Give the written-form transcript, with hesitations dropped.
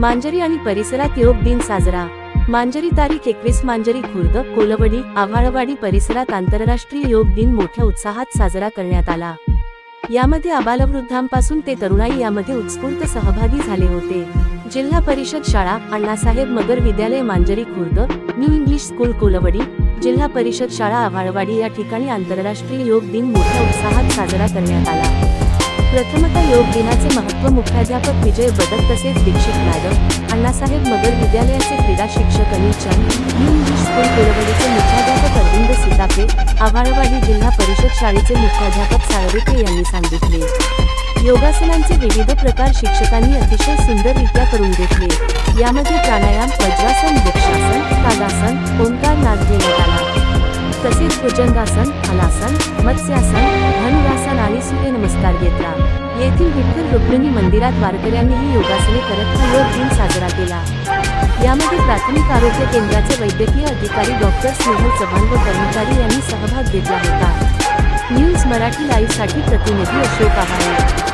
मांजरी आणि परिसरात योग दिन साजरा। मांजरी तारीख 21 मांजरी खुर्द, कोलवडी, आव्हाळवाडी परिसरात आंतरराष्ट्रीय योग दिन मोठ्या उत्साहात साजरा करण्यात आला। यामध्ये आबालवृद्धांपासून ते तरुणाई यामध्ये उत्स्फूर्त सहभागी झाले होते। जिल्हा परिषद शाळा, अण्णासाहेब मगर विद्यालय मांजरी खुर्द, न्यू इंग्लिश स्कूल कोलवडी, जिल्हा परिषद शाळा आव्हाळवाडी या ठिकाणी आंतरराष्ट्रीय योग दिन मोठ्या उत्साहात साजरा करण्यात आला। प्रथमतः योग दिनाचे महत्त्व मुख्याध्यापक विजय बदक तसेच दीक्षित मॅडम, अण्णासाहेब मगर विद्यालयाचे क्रीडा शिक्षक अनिल चंद, न्यू इंग्लिश स्कूल कोलवडीचे मुख्याध्यापक अरविंद सीताफे, आव्हाळवाडी जिल्हा परिषद शाळेचे मुख्याध्यापक साळवेके यांनी सांगितले। योगासनांचे विविध प्रकार शिक्षकांनी अतिशय सुंदररित्या करून घेतले। यामध्ये प्राणायाम, वज्रासन, वृक्षासन, ताडासन, ओंकार नाद घेण्यात आला। तसेच भुजंगासन, हलासन, मत्स्यासन, धनुरासन आणि सूर्यनमस्कार घेतला। येथील विठ्ठल रुक्मिणी मंदिरात वारकऱ्यांनीही योगासने करत हा योग दिन साजरा केला। यामध्ये प्राथमिक आरोग्य केंद्राचे वैद्यकीय अधिकारी डॉक्टर स्नेहल चव्हाण व कर्मचारी यांनी सहभाग घेतला होता। न्यूज मराठी लाईव्ह साठी प्रतिनिधी अशोक आव्हाळे।